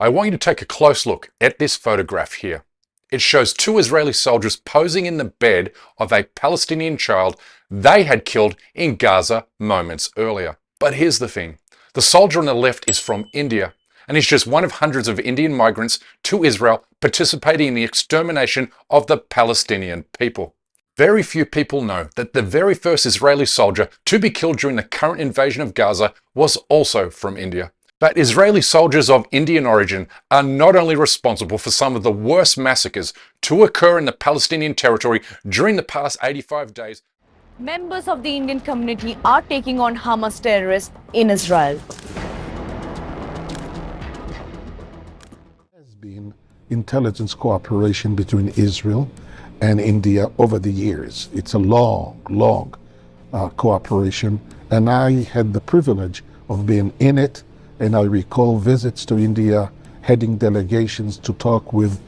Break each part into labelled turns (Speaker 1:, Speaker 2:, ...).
Speaker 1: I want you to take a close look at this photograph here. It shows two Israeli soldiers posing in the bed of a Palestinian child they had killed in Gaza moments earlier. But here's the thing. The soldier on the left is from India, and he's just one of hundreds of Indian migrants to Israel participating in the extermination of the Palestinian people. Very few people know that the very first Israeli soldier to be killed during the current invasion of Gaza was also from India. But Israeli soldiers of Indian origin are not only responsible for some of the worst massacres to occur in the Palestinian territory during the past 85 days.
Speaker 2: Members of the Indian community are taking on Hamas terrorists in Israel.
Speaker 3: There has been intelligence cooperation between Israel and India over the years. It's a long cooperation, and I had the privilege of being in it. And I recall visits to India, heading delegations to talk with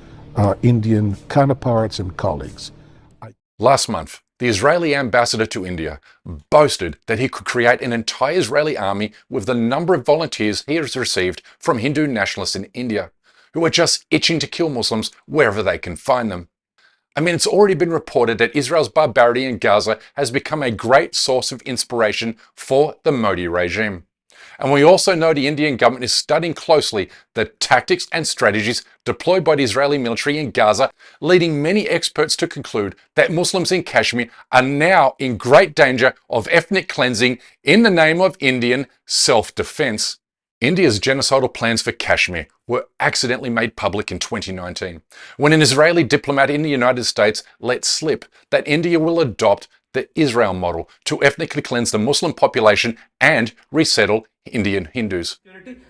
Speaker 3: Indian counterparts and colleagues.
Speaker 1: Last month, the Israeli ambassador to India boasted that he could create an entire Israeli army with the number of volunteers he has received from Hindu nationalists in India, who are just itching to kill Muslims wherever they can find them. I mean, it's already been reported that Israel's barbarity in Gaza has become a great source of inspiration for the Modi regime. And we also know the Indian government is studying closely the tactics and strategies deployed by the Israeli military in Gaza, leading many experts to conclude that Muslims in Kashmir are now in great danger of ethnic cleansing in the name of Indian self-defense. India's genocidal plans for Kashmir were accidentally made public in 2019, when an Israeli diplomat in the United States let slip that India will adopt the Israel model to ethnically cleanse the Muslim population and resettle Indian Hindus.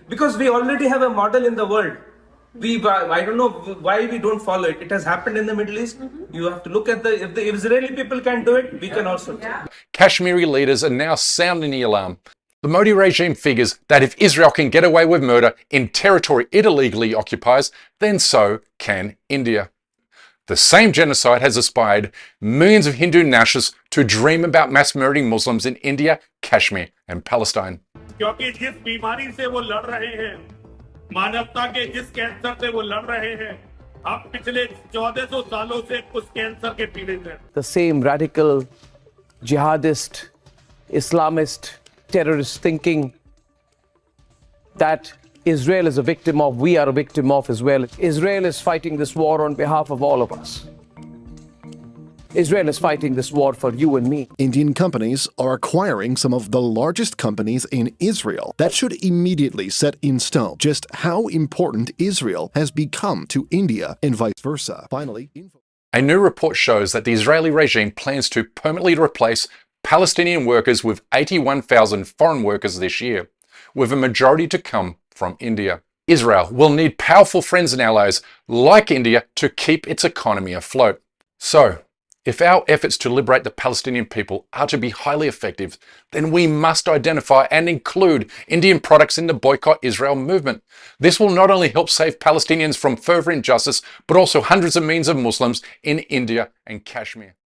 Speaker 4: Because we already have a model in the world. I don't know why we don't follow it. It has happened in the Middle East. You have to look at if the Israeli people can do it, we can also do it.
Speaker 1: Kashmiri leaders are now sounding the alarm. The Modi regime figures that if Israel can get away with murder in territory it illegally occupies, then so can India. The same genocide has inspired millions of Hindu nationalists to dream about mass murdering Muslims in India, Kashmir, and Palestine.
Speaker 5: क्योंकि जिस बीमारी से वो लड़ रहे हैं, मानवता के जिस कैंसर से वो लड़ रहे हैं, अब पिछले 1400 सालों से उस कैंसर के पीड़ित हैं.
Speaker 6: The same radical, jihadist, Islamist, terrorist thinking that Israel is a victim of, we are a victim of as well. Israel is fighting this war on behalf of all of us. Israel is fighting this war for you and me.
Speaker 7: Indian companies are acquiring some of the largest companies in Israel. That should immediately set in stone just how important Israel has become to India and vice versa. Finally,
Speaker 1: a new report shows that the Israeli regime plans to permanently replace Palestinian workers with 81,000 foreign workers this year, with a majority to come from India. Israel will need powerful friends and allies like India to keep its economy afloat. So, if our efforts to liberate the Palestinian people are to be highly effective, then we must identify and include Indian products in the Boycott Israel movement. This will not only help save Palestinians from further injustice, but also hundreds of millions of Muslims in India and Kashmir.